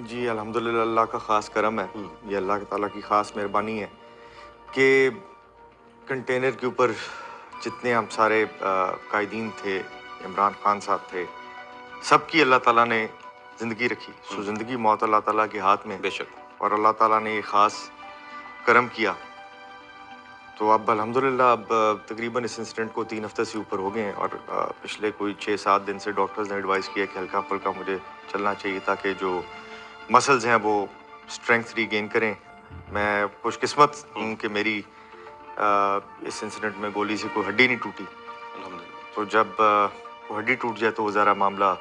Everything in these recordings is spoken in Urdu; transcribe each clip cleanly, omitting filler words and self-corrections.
جی الحمدللہ اللہ کا خاص کرم ہے، یہ اللہ تعالیٰ کی خاص مہربانی ہے کہ کنٹینر کے اوپر جتنے ہم سارے قائدین تھے، عمران خان صاحب تھے، سب کی اللہ تعالیٰ نے زندگی رکھی. سو زندگی موت اللہ تعالیٰ کے ہاتھ میں، بے شک. اور اللہ تعالیٰ نے یہ خاص کرم کیا. تو اب الحمدللہ اب تقریباً اس انسیڈنٹ کو 3 ہفتے سے اوپر ہو گئے ہیں، اور پچھلے کوئی 6-7 دن سے ڈاکٹرز نے ایڈوائز کیا کہ ہلکا پھلکا مجھے چلنا چاہیے تاکہ جو مسلز ہیں وہ اسٹرینگتھ ری گین کریں. میں خوش قسمت ہوں کہ میری اس انسیڈنٹ میں گولی سے کوئی ہڈی نہیں ٹوٹی. تو جب وہ ہڈی ٹوٹ جائے تو وہ ذرا معاملہ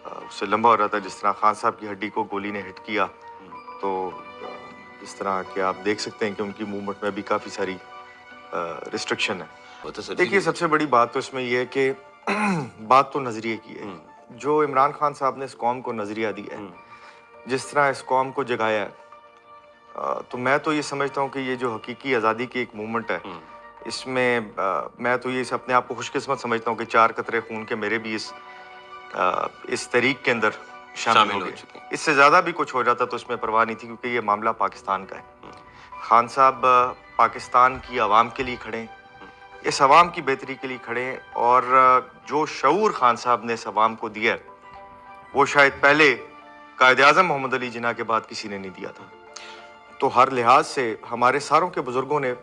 اس سے لمبا ہو رہا تھا. جس طرح خان صاحب کی ہڈی کو گولی نے ہٹ کیا، تو اس طرح کہ آپ دیکھ سکتے ہیں کہ ان کی موومنٹ میں بھی کافی ساری ریسٹرکشن ہے. دیکھیے سب سے بڑی بات تو اس میں یہ ہے کہ بات تو نظریے کی ہے. جو عمران خان صاحب نے اس قوم کو نظریہ دیا ہے، جس طرح اس قوم کو جگایا ہے، تو میں تو یہ سمجھتا ہوں کہ یہ جو حقیقی آزادی کی ایک موومنٹ ہے، اس میں میں تو یہ اپنے آپ کو خوش قسمت سمجھتا ہوں کہ 4 قطرے خون کے میرے بھی اس تحریک کے اندر شامل ہو گئے. اس سے زیادہ بھی کچھ ہو جاتا تو اس میں پرواہ نہیں تھی، کیونکہ یہ معاملہ پاکستان کا ہے. خان صاحب پاکستان کی عوام کے لیے کھڑے ہیں، اس عوام کی بہتری کے لیے کھڑے ہیں، اور جو شعور خان صاحب نے اس عوام کو دیا ہے وہ شاید پہلے قائد اعظم محمد علی جناح کے بعد کسی نے نہیں دیا تھا. تو ہر لحاظ سے ہمارے ساروں کے بزرگوں نے،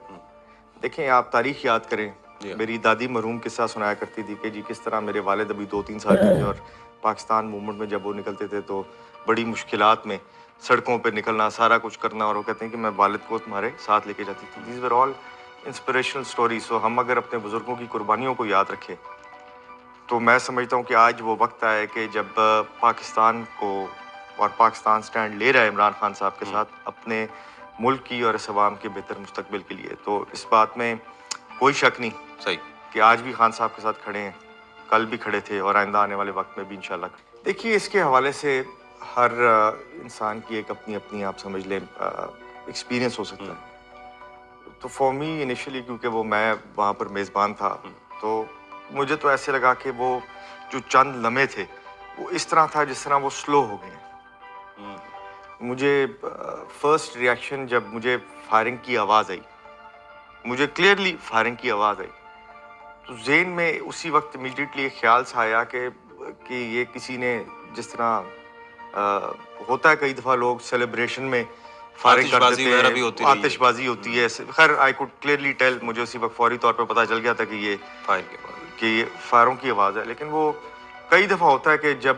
دیکھیں آپ تاریخ یاد کریں، میری دادی مرحوم قصہ سنایا کرتی تھی کہ جی کس طرح میرے والد ابھی 2-3 سال کے تھے، اور پاکستان موومنٹ میں جب وہ نکلتے تھے تو بڑی مشکلات میں سڑکوں پہ نکلنا، سارا کچھ کرنا، اور وہ کہتے ہیں کہ میں والد کو تمہارے ساتھ لے کے جاتی تھی. These were all inspirational story. So ہم اگر اپنے بزرگوں کی قربانیوں کو یاد رکھیں تو میں سمجھتا ہوں کہ آج وہ وقت آیا ہے کہ جب پاکستان کو، اور پاکستان سٹینڈ لے رہا ہے عمران خان صاحب کے ساتھ اپنے ملک کی اور اس عوام کے بہتر مستقبل کے لیے. تو اس بات میں کوئی شک نہیں صحیح کہ آج بھی خان صاحب کے ساتھ کھڑے ہیں، کل بھی کھڑے تھے، اور آئندہ آنے والے وقت میں بھی انشاءاللہ. دیکھیے اس کے حوالے سے ہر انسان کی ایک اپنی اپنی آپ سمجھ لیں ایکسپیرینس ہو سکتا ہے. تو فار می انیشلی کیونکہ وہ میں وہاں پر میزبان تھا، تو مجھے تو ایسے لگا کہ وہ جو چند لمحے تھے وہ اس طرح تھا جس طرح وہ سلو ہو گئے. مجھے فرسٹ ریاکشن جب مجھے فائرنگ کی آواز آئی، مجھے کلیئرلی فائرنگ کی آواز آئی، تو ذہن میں اسی وقت امیڈیٹلی ایک خیال سا آیا کہ یہ کسی نے، جس طرح ہوتا ہے کئی دفعہ لوگ سیلیبریشن میں فائرنگ کر دیتے ہیں، آتش بازی ہوتی ہے. خیر آئی کوڈ کلیئرلی ٹیل، مجھے اسی وقت فوری طور پہ پتہ چل گیا تھا کہ یہ فائروں کی آواز ہے. لیکن وہ کئی دفعہ ہوتا ہے کہ جب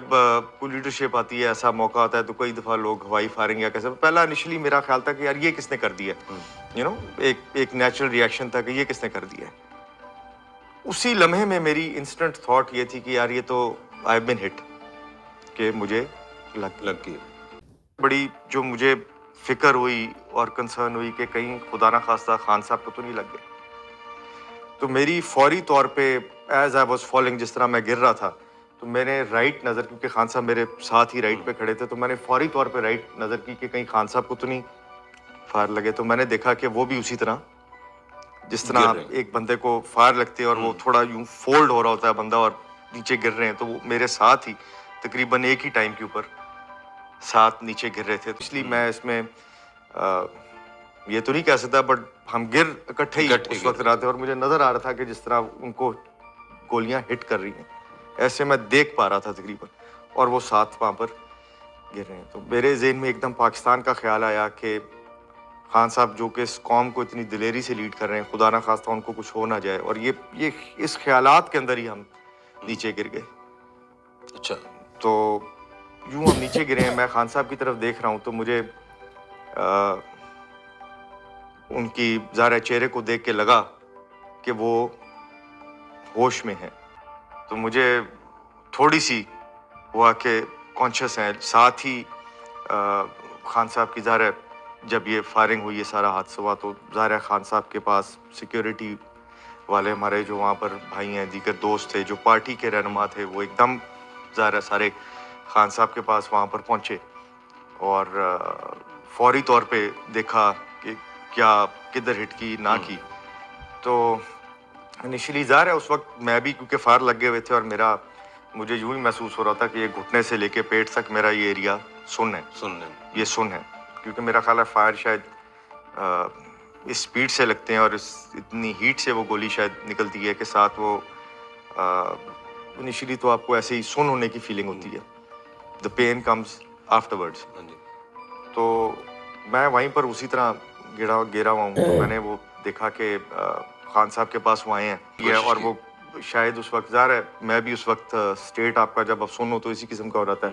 کوئی لیڈرشپ آتی ہے، ایسا موقع آتا ہے، تو کئی دفعہ لوگ ہوائی فائرنگ یا کیسے. پہلا انیشلی میرا خیال تھا کہ یار یہ کس نے کر دیا، ایک نیچرل ریاکشن تھا کہ یہ کس نے کر دیا. اسی لمحے میں میری انسٹنٹ تھاٹ یہ تھی کہ یار یہ تو آئی بین ہٹ، کہ مجھے لگ گئی. بڑی جو مجھے فکر ہوئی اور کنسرن ہوئی کہ کہیں خدا نہ خواستہ خان صاحب کو تو نہیں لگ گئے. تو میری فوری طور پہ ایز آئی واز فالنگ، جس طرح میں گر رہا تھا، تو میں نے رائٹ نظر، کیونکہ خان صاحب میرے ساتھ ہی رائٹ پہ کھڑے تھے، تو میں نے فوری طور پہ رائٹ نظر کی کہ کہیں خان صاحب کو تو نہیں فائر لگے. تو میں نے دیکھا کہ وہ بھی اسی طرح، جس طرح ایک بندے کو فائر لگتے ہیں اور وہ تھوڑا یوں فولڈ ہو رہا ہوتا ہے بندہ اور نیچے گر رہے ہیں، تو وہ میرے ساتھ ہی تقریباً ایک ہی ٹائم کے اوپر ساتھ نیچے گر رہے تھے. اس لیے میں اس میں یہ تو نہیں کہہ سکتا، بٹ ہم گر اکٹھے ہی اس وقت رہے تھے، اور مجھے نظر آ رہا تھا کہ جس طرح ان کو گولیاں ہٹ کر رہی ہیں، ایسے میں دیکھ پا رہا تھا تقریباً، اور وہ ساتھ وہاں پر گر رہے ہیں. تو میرے ذہن میں ایک دم پاکستان کا خیال آیا کہ خان صاحب جو کہ اس قوم کو اتنی دلیری سے لیڈ کر رہے ہیں، خدا نہ خواستہ ان کو کچھ ہو نہ جائے، اور یہ اس خیالات کے اندر ہی ہم نیچے گر گئے. اچھا. تو یوں ہم نیچے گرے ہیں، میں خان صاحب کی طرف دیکھ رہا ہوں، تو مجھے ان کی ظاہر چہرے کو دیکھ کے لگا کہ وہ ہوش میں ہیں. تو مجھے تھوڑی سی ہوا کہ کانشیس ہیں. ساتھ ہی خان صاحب کی ظاہر جب یہ فائرنگ ہوئی، یہ سارا حادثہ ہوا، تو ظاہر خان صاحب کے پاس سیکیورٹی والے ہمارے جو وہاں پر بھائی ہیں، دیگر دوست تھے، جو پارٹی کے رہنما تھے، وہ ایک دم ظاہر سارے خان صاحب کے پاس وہاں پر پہنچے، اور فوری طور پہ دیکھا کہ کیا کدھر ہٹ کی نہ کی. تو انیشلی ظاہر ہے اس وقت میں بھی کیونکہ فائر لگے ہوئے تھے، اور مجھے یوں ہی محسوس ہو رہا تھا کہ یہ گھٹنے سے لے کے پیٹ تک میرا یہ ایریا سن ہے, سننے یہ سن ہے, کیونکہ میرا خیال ہے فائر شاید اس سپیڈ سے لگتے ہیں اور اس اتنی ہیٹ سے وہ گولی شاید نکلتی ہے کہ ساتھ وہ انیشلی تو آپ کو ایسے ہی سن ہونے کی فیلنگ ہوتی ہے, دا پین کمز آفٹر ورڈس. ہاں جی. تو میں وہیں پر اسی طرح گرا ہوا ہوں. تو میں نے وہ دیکھا کہ خان صاحب کے پاس وہ آئے ہیں اور وہ شاید اس وقت ظاہر ہے میں بھی اس وقت اسٹیٹ آپ کا جب اب سن ہو تو اسی قسم کا ہو رہتا ہے,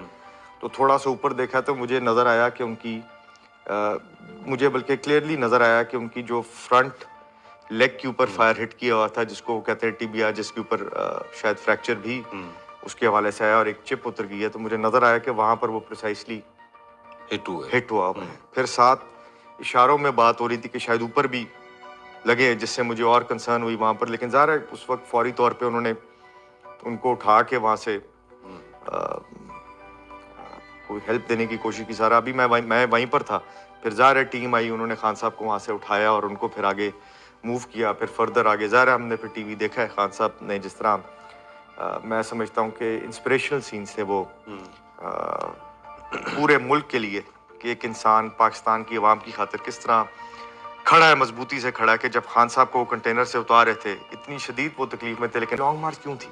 تو تھوڑا سا اوپر دیکھا تو مجھے نظر آیا کہ ان کی مجھے بلکہ کلیئرلی نظر آیا کہ ان کی جو فرنٹ لیگ کے اوپر فائر ہٹ کیا ہوا تھا, جس کو کہتے ہیں ٹیبیا, جس کے اوپر شاید فریکچر بھی اس کے حوالے سے آیا اور ایک چپ اتر گئی ہے. تو مجھے نظر آیا کہ وہاں پر وہ پریسائسلی ہٹ ہوا ہے. پھر ساتھ اشاروں میں بات ہو رہی تھی کہ شاید اوپر بھی لگے, جس سے مجھے اور کنسرن ہوئی وہاں پر. لیکن ظاہر ہے اس وقت فوری طور پہ انہوں نے ان کو اٹھا کے وہاں سے کوئی ہیلپ دینے کی کوشش کی. سارا ابھی میں وہیں پر تھا. پھر ظاہر ہے ٹیم آئی, انہوں نے خان صاحب کو وہاں سے اٹھایا اور ان کو پھر آگے موو کیا. پھر فردر آگے ظاہر ہے ہم نے پھر ٹی وی دیکھا ہے, خان صاحب نے جس طرح میں سمجھتا ہوں کہ انسپریشنل سینس تھے وہ پورے ملک کے لیے, کہ ایک انسان پاکستان کی عوام کی خاطر کس طرح کھڑا ہے, مضبوطی سے کھڑا ہے. کہ جب خان صاحب کو کنٹینر سے اتار رہے تھے اتنی شدید وہ تکلیف میں تھے, لیکن لانگ مارچ کیوں تھی؟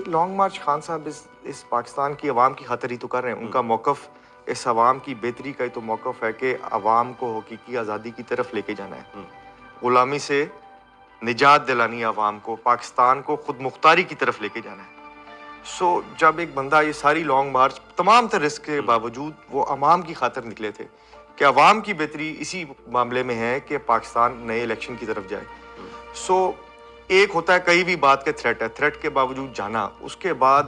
لانگ مارچ خان صاحب اس پاکستان کی عوام کی خاطر ہی تو کر رہے ہیں. ان کا موقف اس عوام کی بہتری کا ہی تو موقف ہے کہ عوام کو حقیقی آزادی کی طرف لے کے جانا ہے, غلامی سے نجات دلانی ہے عوام کو, پاکستان کو خود مختاری کی طرف لے کے جانا ہے. سو جب ایک بندہ یہ ساری لانگ مارچ تمام تر رسک کے باوجود وہ عوام کی خاطر نکلے تھے کہ عوام کی بہتری اسی معاملے میں ہے کہ پاکستان نئے الیکشن کی طرف جائے. سو ایک ہوتا ہے کئی بھی بات کے تھریٹ ہے, تھریٹ کے باوجود جانا, اس کے بعد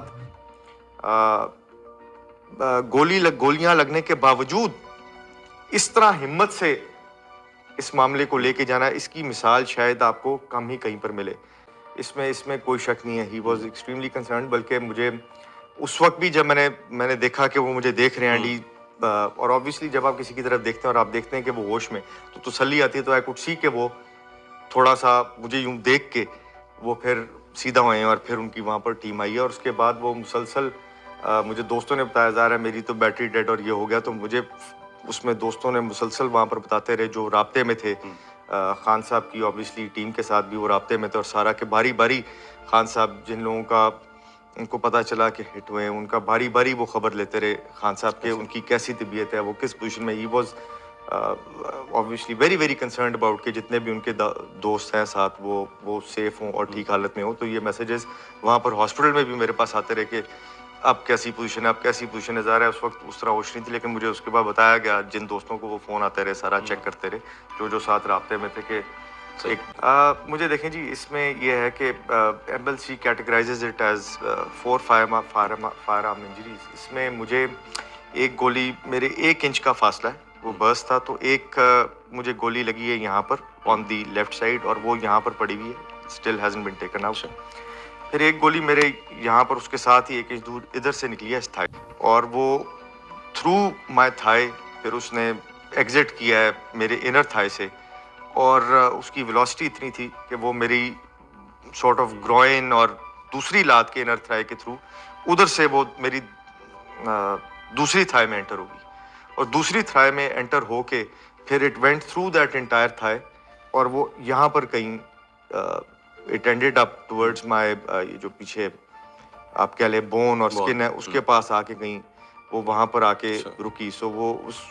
گولیاں لگنے کے باوجود اس طرح ہمت سے اس معاملے کو لے کے جانا, اس کی مثال شاید آپ کو کم ہی کہیں پر ملے. اس میں کوئی شک نہیں ہے, ہی واز ایکسٹریملی کنسرنڈ. بلکہ مجھے اس وقت بھی جب میں نے دیکھا کہ وہ مجھے دیکھ رہے ہیں اور obviously جب آپ کسی کی طرف دیکھتے ہیں اور آپ دیکھتے ہیں کہ وہ ہوش میں, تو تسلی آتی ہے. تو I could see کہ وہ تھوڑا سا مجھے یوں دیکھ کے وہ پھر سیدھا ہوئے ہیں اور پھر ان کی وہاں پر ٹیم آئی ہے. اور اس کے بعد وہ مسلسل مجھے دوستوں نے بتایا, ظاہر ہے میری تو بیٹری ڈیڈ اور یہ ہو گیا, تو مجھے اس میں دوستوں نے مسلسل وہاں پر بتاتے رہے جو رابطے میں تھے خان صاحب کی obviously ٹیم کے ساتھ بھی وہ رابطے میں تھے, اور سارا کہ باری باری خان صاحب جن لوگوں کا ان کو پتہ چلا کہ ہٹ ہوئے ہیں, ان کا باری باری وہ خبر لیتے رہے خان صاحب کے ان کی کیسی طبیعت ہے, وہ کس پوزیشن میں. He was obviously very very concerned about کہ جتنے بھی ان کے دوست ہیں ساتھ وہ سیف ہوں اور ٹھیک حالت میں ہوں. تو یہ میسیجز وہاں پر ہاسپٹل میں بھی میرے پاس آتے رہے کہ اب کیسی پوزیشن ہے, اب کیسی پوزیشن ہے. ظاہر ہے اس وقت اس طرح ہوش نہیں تھی, لیکن مجھے اس کے بعد بتایا گیا, جن دوستوں کو وہ فون آتے رہے سارا چیک کرتے رہے جو ساتھ رابطے میں تھے, کہ مجھے دیکھیں جی اس میں یہ ہے کہ MLC categorizes it as 4 firearm injuries. اس میں مجھے ایک گولی میرے 1 انچ کا فاصلہ ہے, وہ برس تھا, تو ایک مجھے گولی لگی ہے یہاں پر آن دی لیفٹ سائڈ اور وہ یہاں پر پڑی ہوئی ہے, still hasn't been taken out. پھر ایک گولی میرے یہاں پر اس کے ساتھ ہی 1 انچ دور ادھر سے نکلی ہے اس تھائی, اور وہ تھرو مائی تھائی پھر اس نے ایگزٹ کیا ہے میرے انر تھائی سے, اور اس کی ویلوسٹی اتنی تھی کہ وہ میری سارٹ آف گروئن اور دوسری لات کے انر تھائی کے تھرو ادھر سے وہ میری دوسری تھائی میں انٹر ہوگی, اور دوسری تھائی میں انٹر ہو کے پھر it went through that entire Thai, اور وہ یہاں پر کہیں اٹ اینڈیڈ اپ ٹورڈز مائی یہ جو پیچھے آپ کہہ لیں بون اور سکن ہے اس کے پاس آ کے کہیں وہ وہاں پر آ کے رکی. سو وہ اس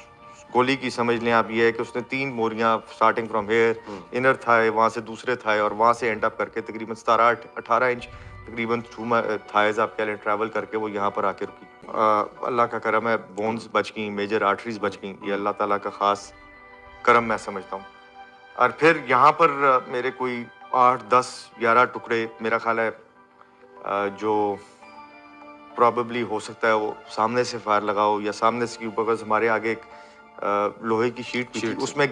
گولی کی سمجھ لیں آپ یہ ہے کہ اس نے 3 موریاں starting from here inner thigh, وہاں سے دوسرے تھائی, اور وہاں سے اینڈ اپ کر کے تقریباً 17-18 انچ تقریباً تھرو تھائز آپ کہہ لیں ٹریول کر کے وہ یہاں پر آ کے رکی. اللہ کا کرم ہے, بونز بچ گئیں, میجر آرٹریز بچ گئیں, یہ اللہ تعالیٰ کا خاص کرم میں سمجھتا ہوں. اور پھر یہاں پر میرے کوئی 8-10-11 ٹکڑے میرا خیال ہے جو پرابیبلی ہو سکتا ہے وہ سامنے سے فائر لگا ہو یا سامنے سے, کیونکہ ہمارے آگے ایک لوہے کی شیٹ بھی تھی, اس میں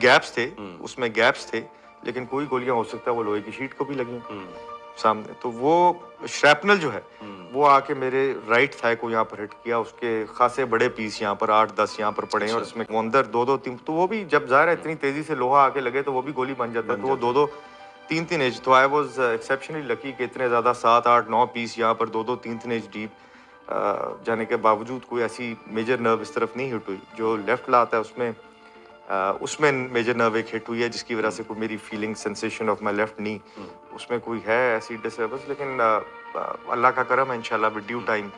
گیپس تھے, لیکن کوئی گولیاں ہو سکتا ہے وہ لوہے کی شیٹ کو بھی لگیں سامنے. تو وہ شریپنل جو ہے وہ آ کے میرے رائٹ تھائی کو یہاں پر ہٹ کیا, اس کے خاصے بڑے پیس یہاں پر 8-10 یہاں پر پڑے ہیں, اور اس میں وہ اندر 2-2-3, تو وہ بھی جب ظاہر ہے اتنی تیزی سے لوہا آ کے لگے تو وہ بھی گولی بن جاتا ہے, تو وہ 2-3 انچ. تو آئی واز ایکسیپشنلی لکی کہ اتنے زیادہ 7-8-9 پیس یہاں پر 2-3 انچ ڈیپ جانے کے باوجود کوئی ایسی میجر نرو اس طرف نہیں ہٹ ہوئی. جو لیفٹ لاتا ہے اس میں میجر نرو ایک ہٹ ہوئی ہے جس کی وجہ سے کوئی میری feeling sensation of my left نی اس میں کوئی ہے ایسی ڈسٹربنس, لیکن اللہ کا کرم ہے انشاءاللہ ود ڈیو ٹائم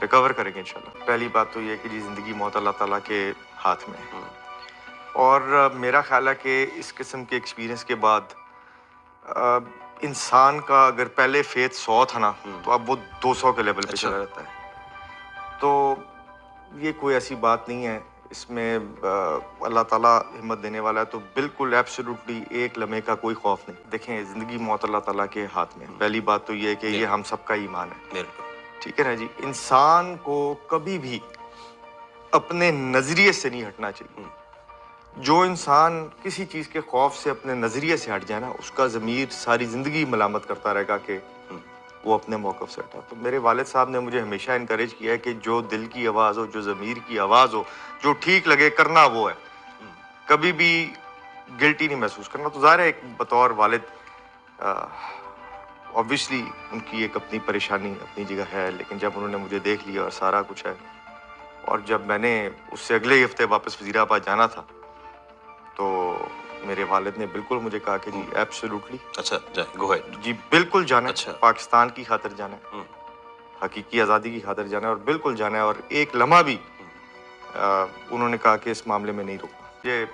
ریکور کریں گے انشاءاللہ. پہلی بات تو یہ ہے کہ جی زندگی موت اللہ تعالیٰ کے ہاتھ میں ہے, اور میرا خیال ہے کہ اس قسم کے ایکسپیرینس کے بعد انسان کا اگر پہلے فیتھ 100 تھا نا تو اب وہ 200 کے لیول پہ چلا جاتا ہے. تو یہ کوئی ایسی بات نہیں ہے, اس میں اللہ تعالیٰ ہمت دینے والا ہے. تو بالکل ایبسولوٹلی ایک لمحے کا کوئی خوف نہیں. دیکھیں زندگی موت اللہ تعالیٰ کے ہاتھ میں. پہلی بات تو یہ ہے کہ یہ ہم سب کا ایمان ہے, ٹھیک ہے نا جی. انسان کو کبھی بھی اپنے نظریے سے نہیں ہٹنا چاہیے. جو انسان کسی چیز کے خوف سے اپنے نظریے سے ہٹ جائے نا, اس کا ضمیر ساری زندگی ملامت کرتا رہے گا کہ وہ اپنے موقف سے ہٹا. تو میرے والد صاحب نے مجھے ہمیشہ انکریج کیا ہے کہ جو دل کی آواز ہو, جو ضمیر کی آواز ہو, جو ٹھیک لگے کرنا وہ ہے, کبھی بھی گلٹی نہیں محسوس کرنا. تو ظاہر ہے ایک بطور والد obviously ان کی ایک اپنی پریشانی اپنی جگہ ہے, لیکن جب انہوں نے مجھے دیکھ لیا اور سارا کچھ ہے, اور جب میں نے اس سے اگلے ہفتے واپس وزیر آباد جانا تھا تو میرے والد نے بالکل مجھے کہا کہ جی ایبسولوٹلی اچھا گو اہیڈ, جی بالکل جانا ہے, پاکستان کی خاطر جانا ہے, حقیقی آزادی کی خاطر جانا ہے, اور بالکل جانا ہے, اور ایک لمحہ بھی انہوں نے کہا کہ اس معاملے میں نہیں رکنا. یہ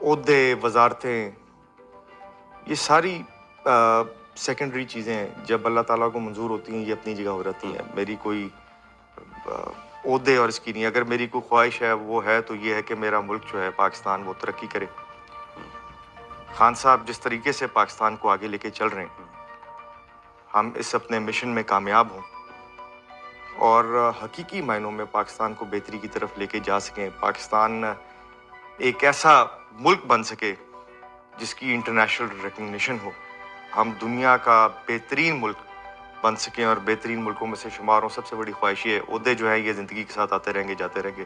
عہدے وزارتیں یہ ساری سیکنڈری چیزیں ہیں, جب اللہ تعالیٰ کو منظور ہوتی ہیں یہ اپنی جگہ ہو جاتی ہیں. میری کوئی عہدے اور اس کی نہیں. اگر میری کوئی خواہش ہے وہ ہے تو یہ ہے کہ میرا ملک جو ہے پاکستان وہ ترقی کرے. خان صاحب جس طریقے سے پاکستان کو آگے لے کے چل رہے ہیں, ہم اس اپنے مشن میں کامیاب ہوں اور حقیقی معنوں میں پاکستان کو بہتری کی طرف لے کے جا سکیں. پاکستان ایک ایسا ملک بن سکے جس کی انٹرنیشنل ریکگنیشن ہو, ہم دنیا کا بہترین ملک بن سکیں اور بہترین ملکوں میں سے شمار ہوں. سب سے بڑی خواہش یہ ہے, عہدے جو ہیں یہ زندگی کے ساتھ آتے رہیں گے جاتے رہیں گے,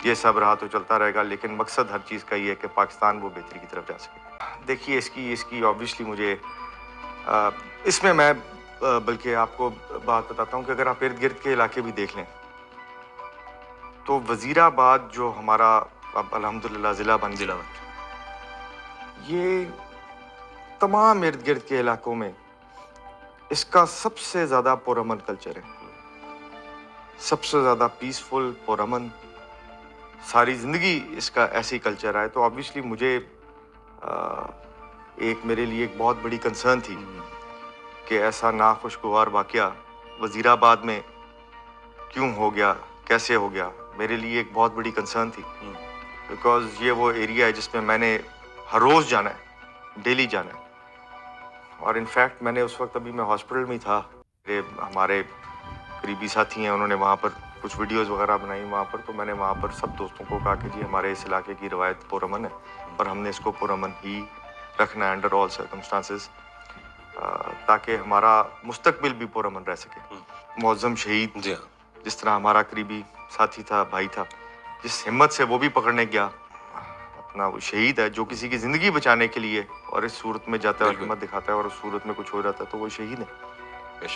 یہ سب رہا تو چلتا رہے گا, لیکن مقصد ہر چیز کا یہ ہے کہ پاکستان وہ بہتری کی طرف جا سکے. دیکھیے اس کی obviously مجھے اس میں بلکہ آپ کو بات بتاتا ہوں کہ اگر آپ ارد گرد کے علاقے بھی دیکھ لیں تو وزیر آباد جو ہمارا اب الحمدللہ ضلع بن گیا, یہ تمام ارد گرد کے علاقوں میں اس کا سب سے زیادہ پرامن کلچر ہے, سب سے زیادہ پیسفل پرامن, ساری زندگی اس کا ایسی کلچر ہے. تو obviously مجھے ایک میرے لیے ایک بہت بڑی کنسرن تھی کہ ایسا ناخوشگوار واقعہ وزیر آباد میں کیوں ہو گیا, کیسے ہو گیا. میرے لیے ایک بہت بڑی کنسرن تھی, بیکاز یہ وہ ایریا ہے جس میں میں نے ہر روز جانا ہے, ڈیلی جانا ہے. اور انفیکٹ میں نے اس وقت ابھی میں ہاسپٹل میں تھا, ہمارے قریبی ساتھی ہیں انہوں نے وہاں پر کچھ ویڈیوز وغیرہ بنائی وہاں پر, تو میں نے وہاں پر سب دوستوں کو کہا کہ جی ہمارے اس علاقے کی روایت پرامن ہے اور ہم نے اس کو پرامن ہی رکھنا ہے انڈر آل سرکمسٹانسز, تاکہ ہمارا مستقبل بھی پرامن رہ سکے. معظم شہید جس طرح ہمارا قریبی ساتھی تھا, بھائی تھا, جس ہمت سے وہ بھی پکڑنے گیا, اپنا وہ شہید ہے جو کسی کی زندگی بچانے کے لیے اور اس صورت میں جاتا ہے اور ہمت دکھاتا ہے اور اس صورت میں کچھ ہو جاتا ہے تو وہ شہید ہے.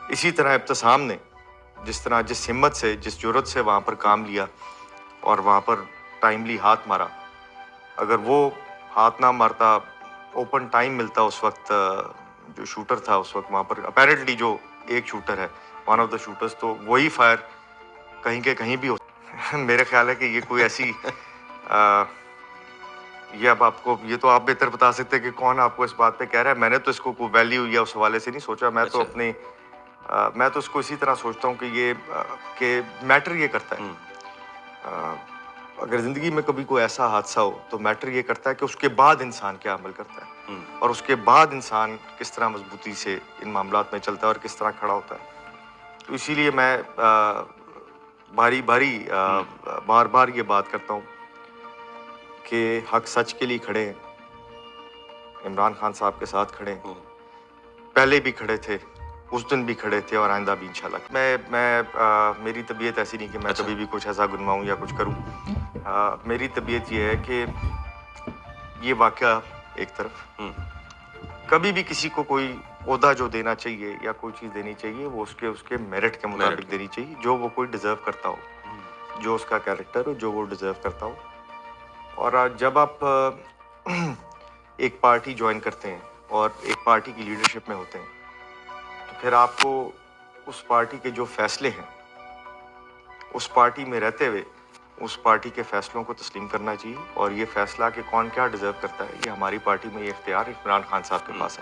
اسی طرح ابتسام نے جس طرح جس ہمت سے جس جرأت سے وہاں پر کام لیا اور وہاں پر ٹائملی ہاتھ مارا, اگر وہ ہاتھ نہ مارتا, اوپن ٹائم ملتا اس وقت, جو شوٹر تھا اس وقت وہاں پر اپیرنٹلی جو ایک شوٹر ہے ون آف دا شوٹرز, تو وہی فائر کہیں کے کہیں بھی ہوتا. میرا خیال ہے کہ یہ کوئی ایسی یہ اب آپ کو یہ تو آپ بہتر بتا سکتے ہیں کہ کون آپ کو اس بات پہ کہہ رہا ہے. میں نے تو اس کو کوئی ویلیو یا اس حوالے سے نہیں سوچا. میں تو اپنے میں تو اس کو اسی طرح سوچتا ہوں کہ یہ کہ میٹر یہ کرتا ہے, اگر زندگی میں کبھی کوئی ایسا حادثہ ہو تو میٹر یہ کرتا ہے کہ اس کے بعد انسان کیا عمل کرتا ہے اور اس کے بعد انسان کس طرح مضبوطی سے ان معاملات میں چلتا ہے اور کس طرح کھڑا ہوتا ہے. تو اسی لیے میں بار بار یہ بات کرتا ہوں کہ حق سچ کے لیے کھڑے ہیں, عمران خان صاحب کے ساتھ کھڑے ہیں, پہلے بھی کھڑے تھے, اس دن بھی کھڑے تھے اور آئندہ بھی انشاءاللہ. میں میری طبیعت ایسی نہیں کہ میں کبھی بھی کچھ ایسا گنواؤں یا کچھ کروں. میری طبیعت یہ ہے کہ یہ واقعہ ایک طرف, کبھی بھی کسی کو کوئی عہدہ جو دینا چاہیے یا کوئی چیز دینی چاہیے وہ اس کے میرٹ کے مطابق دینی چاہیے، جو وہ کوئی ڈیزرو کرتا ہو، جو اس کا کیریکٹر ہو، جو وہ ڈیزرو کرتا ہو۔ اور جب آپ ایک پارٹی جوائن کرتے ہیں اور ایک پارٹی کی لیڈرشپ میں ہوتے ہیں تو پھر آپ کو اس پارٹی کے جو فیصلے ہیں اس پارٹی میں رہتے ہوئے اس پارٹی کے فیصلوں کو تسلیم کرنا چاہیے، اور یہ فیصلہ کہ کون کیا ڈیزرو کرتا ہے یہ ہماری پارٹی میں یہ اختیار عمران خان صاحب کے پاس ہے۔